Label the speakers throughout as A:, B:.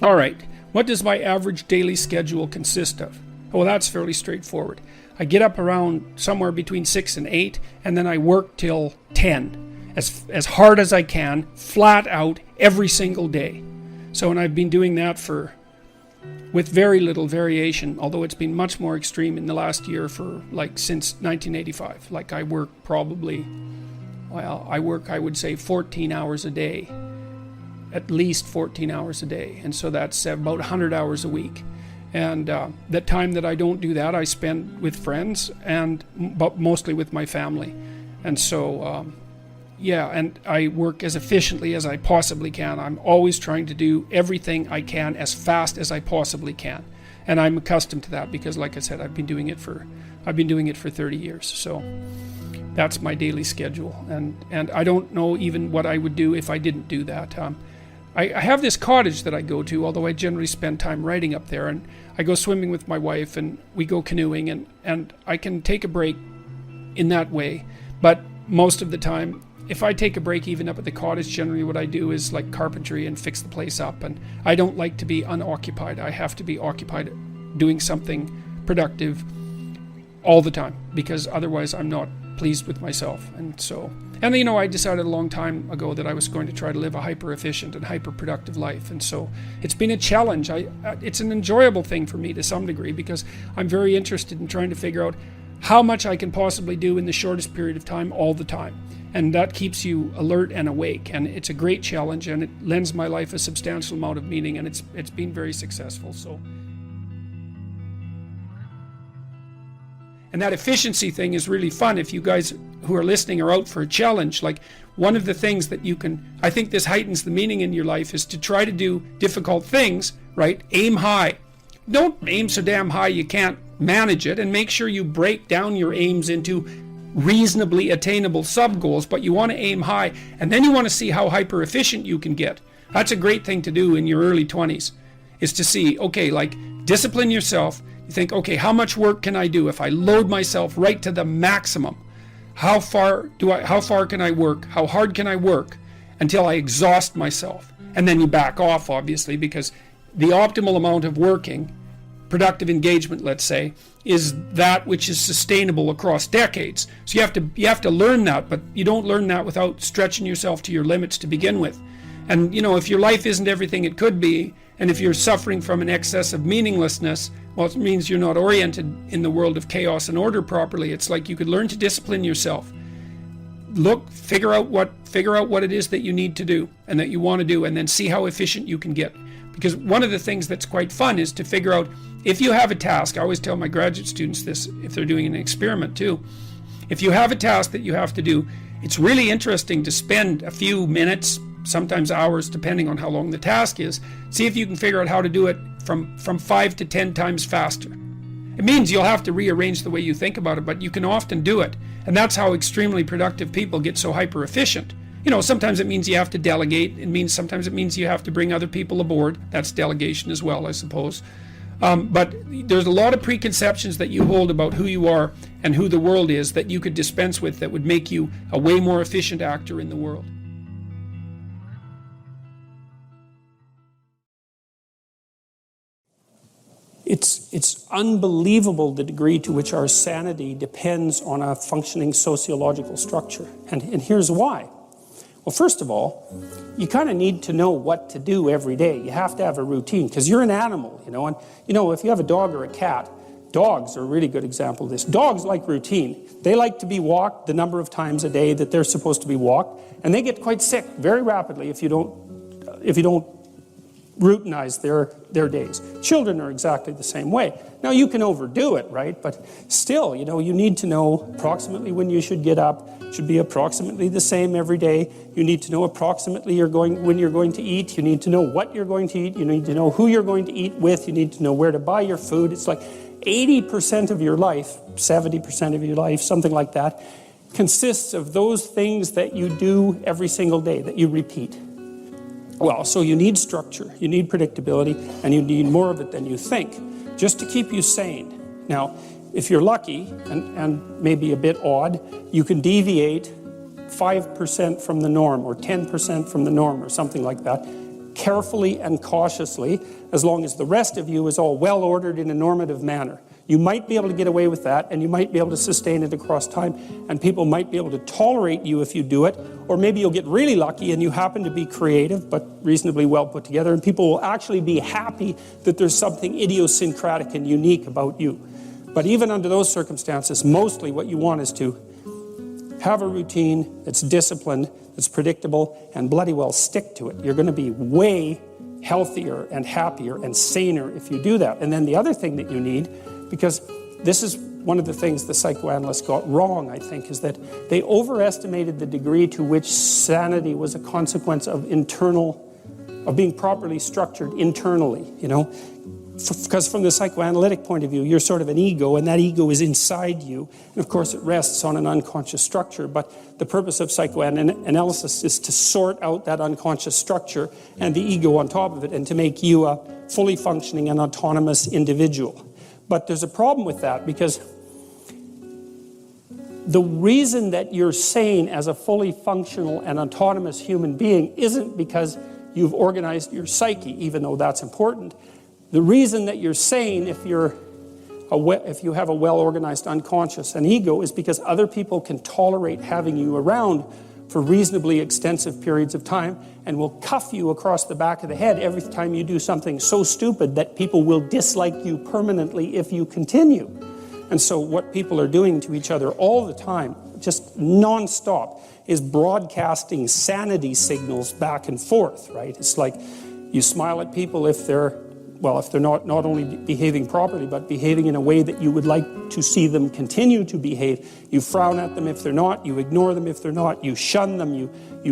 A: All right, what does my average daily schedule consist of? Well, that's fairly straightforward. I get up around somewhere between 6 and 8, and then I work till 10, as hard as I can, flat out, every single day. So, and I've been doing that with very little variation, although it's been much more extreme in the last year since 1985. I work I would say 14 hours a day. At least 14 hours a day, and so that's about 100 hours a week. And the time that I don't do that, I spend with friends, but mostly with my family. And so, and I work as efficiently as I possibly can. I'm always trying to do everything I can as fast as I possibly can, and I'm accustomed to that because, like I said, I've been doing it for 30 years. So that's my daily schedule, and I don't know even what I would do if I didn't do that. I have this cottage that I go to, although I generally spend time writing up there, and I go swimming with my wife, and we go canoeing, and I can take a break in that way. But most of the time, if I take a break even up at the cottage, generally what I do is like carpentry and fix the place up, and I don't like to be unoccupied. I have to be occupied doing something productive all the time, because otherwise I'm not pleased with myself. And I decided a long time ago that I was going to try to live a hyper efficient and hyper productive life, and so it's been a challenge. It's an enjoyable thing for me to some degree, because I'm very interested in trying to figure out how much I can possibly do in the shortest period of time all the time, and that keeps you alert and awake, and it's a great challenge, and it lends my life a substantial amount of meaning, and it's been very successful. So, and that efficiency thing is really fun. If you guys who are listening are out for a challenge, like one of the things that I think this heightens the meaning in your life, is to try to do difficult things, right? Aim high. Don't aim so damn high you can't manage it, and make sure you break down your aims into reasonably attainable sub-goals, but you want to aim high, and then you want to see how hyper efficient you can get. That's a great thing to do in your early 20s, is to see, okay, like discipline yourself. You think, okay, how much work can I do if I load myself right to the maximum? How far can I work? How hard can I work until I exhaust myself? And then you back off, obviously, because the optimal amount of working, productive engagement, let's say, is that which is sustainable across decades. So you have to learn that, but you don't learn that without stretching yourself to your limits to begin with. And if your life isn't everything it could be, and if you're suffering from an excess of meaninglessness, well, it means you're not oriented in the world of chaos and order properly. It's like you could learn to discipline yourself. Figure out what it is that you need to do and that you want to do, and then see how efficient you can get. Because one of the things that's quite fun is to figure out, if you have a task, I always tell my graduate students this if they're doing an experiment too. If you have a task that you have to do, it's really interesting to spend a few minutes, sometimes hours, depending on how long the task is. See if you can figure out how to do it from 5 to 10 times faster. It means you'll have to rearrange the way you think about it, but you can often do it. And that's how extremely productive people get so hyper efficient. Sometimes it means you have to delegate. Sometimes it means you have to bring other people aboard. That's delegation as well, I suppose. But there's a lot of preconceptions that you hold about who you are and who the world is that you could dispense with, that would make you a way more efficient actor in the world.
B: It's unbelievable the degree to which our sanity depends on a functioning sociological structure. And here's why. Well, first of all, you kind of need to know what to do every day. You have to have a routine, because you're an animal, and if you have a dog or a cat, dogs are a really good example of this. Dogs like routine. They like to be walked the number of times a day that they're supposed to be walked, and they get quite sick very rapidly if you don't routinize their days. Children are exactly the same way. Now, you can overdo it, right? But still, you need to know approximately when you should get up. It should be approximately the same every day. You need to know approximately when you're going to eat. You need to know what you're going to eat. You need to know who you're going to eat with. You need to know where to buy your food. It's like 80% of your life, 70% of your life, something like that, consists of those things that you do every single day, that you repeat. Well, so you need structure, you need predictability, and you need more of it than you think, just to keep you sane. Now, if you're lucky, and maybe a bit odd, you can deviate 5% from the norm, or 10% from the norm, or something like that, carefully and cautiously, as long as the rest of you is all well ordered in a normative manner. You might be able to get away with that, and you might be able to sustain it across time, and people might be able to tolerate you if you do it, or maybe you'll get really lucky and you happen to be creative but reasonably well put together, and people will actually be happy that there's something idiosyncratic and unique about you. But even under those circumstances, mostly what you want is to have a routine that's disciplined, that's predictable, and bloody well stick to it. You're going to be way healthier and happier and saner if you do that. And then the other thing that you need, because this is one of the things the psychoanalysts got wrong, I think, is that they overestimated the degree to which sanity was a consequence of being properly structured internally, Because from the psychoanalytic point of view, you're sort of an ego, and that ego is inside you. And of course, it rests on an unconscious structure. But the purpose of psychoanalysis is to sort out that unconscious structure and the ego on top of it, and to make you a fully functioning and autonomous individual. But there's a problem with that, because the reason that you're sane as a fully functional and autonomous human being isn't because you've organized your psyche, even though that's important. The reason that you're sane, if you have a well-organized unconscious and ego, is because other people can tolerate having you around for reasonably extensive periods of time, and will cuff you across the back of the head every time you do something so stupid that people will dislike you permanently if you continue. And so what people are doing to each other all the time, just non-stop, is broadcasting sanity signals back and forth, right? It's like you smile at people if they're not only behaving properly, but behaving in a way that you would like to see them continue to behave. You frown at them if they're not, you ignore them if they're not, you shun them, you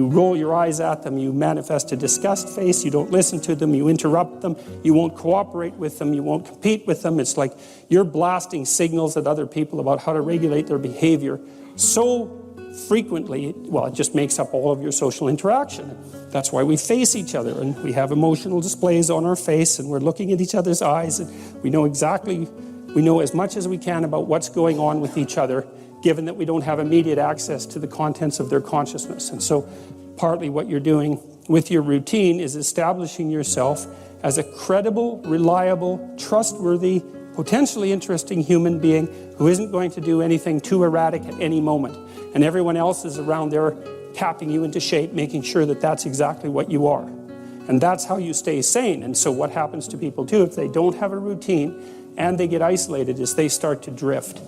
B: roll your eyes at them, you manifest a disgust face, you don't listen to them, you interrupt them, you won't cooperate with them, you won't compete with them. It's like you're blasting signals at other people about how to regulate their behavior so frequently, it just makes up all of your social interaction. That's why we face each other, and we have emotional displays on our face, and we're looking at each other's eyes, and we know as much as we can about what's going on with each other, given that we don't have immediate access to the contents of their consciousness. And so partly what you're doing with your routine is establishing yourself as a credible, reliable, trustworthy, potentially interesting human being who isn't going to do anything too erratic at any moment. And everyone else is around there tapping you into shape, making sure that that's exactly what you are. And that's how you stay sane. And so what happens to people too, if they don't have a routine and they get isolated, is they start to drift.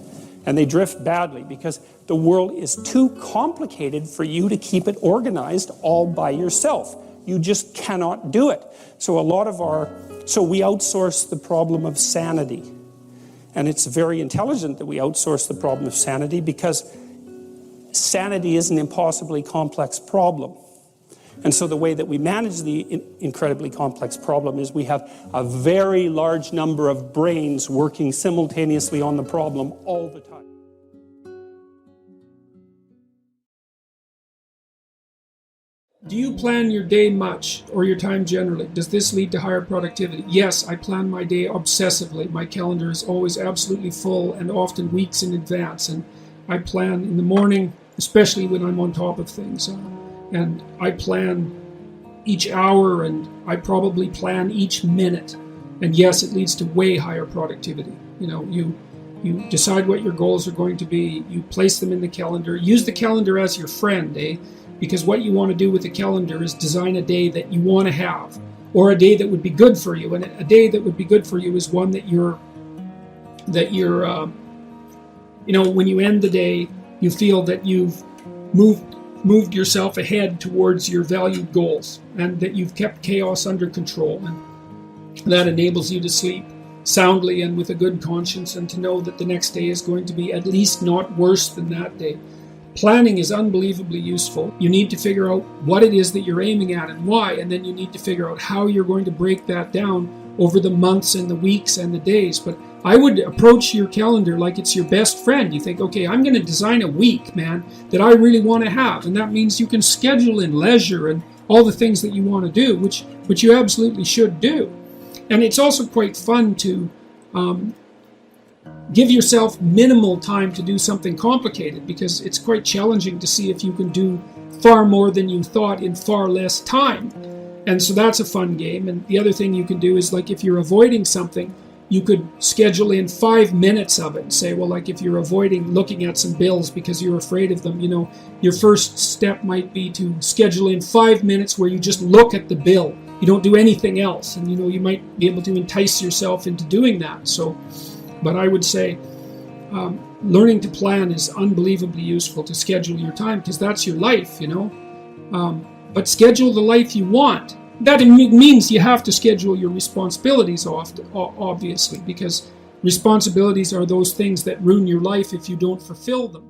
B: And they drift badly because the world is too complicated for you to keep it organized all by yourself. You just cannot do it. So we outsource the problem of sanity. And it's very intelligent that we outsource the problem of sanity, because sanity is an impossibly complex problem. And so the way that we manage the incredibly complex problem is we have a very large number of brains working simultaneously on the problem all the time.
A: Do you plan your day much, or your time generally? Does this lead to higher productivity? Yes, I plan my day obsessively. My calendar is always absolutely full, and often weeks in advance. And I plan in the morning, especially when I'm on top of things. And I plan each hour, and I probably plan each minute. And yes, it leads to way higher productivity. You decide what your goals are going to be. You place them in the calendar. Use the calendar as your friend, because what you want to do with the calendar is design a day that you want to have, or a day that would be good for you. And a day that would be good for you is one that you're when you end the day, you feel that you've moved yourself ahead towards your valued goals, and that you've kept chaos under control. And that enables you to sleep soundly and with a good conscience, and to know that the next day is going to be at least not worse than that day. Planning is unbelievably useful. You need to figure out what it is that you're aiming at and why, and then you need to figure out how you're going to break that down over the months and the weeks and the days. But I would approach your calendar like it's your best friend. You think, okay, I'm going to design a week, man, that I really want to have. And that means you can schedule in leisure and all the things that you want to do, which you absolutely should do. And it's also quite fun to give yourself minimal time to do something complicated, because it's quite challenging to see if you can do far more than you thought in far less time. And so that's a fun game. And the other thing you can do is, like, if you're avoiding something, you could schedule in 5 minutes of it and say, well, like if you're avoiding looking at some bills because you're afraid of them, your first step might be to schedule in 5 minutes where you just look at the bill. You don't do anything else. And, you might be able to entice yourself into doing that. But I would say learning to plan is unbelievably useful, to schedule your time, because that's your life, but schedule the life you want. That means you have to schedule your responsibilities obviously, because responsibilities are those things that ruin your life if you don't fulfill them.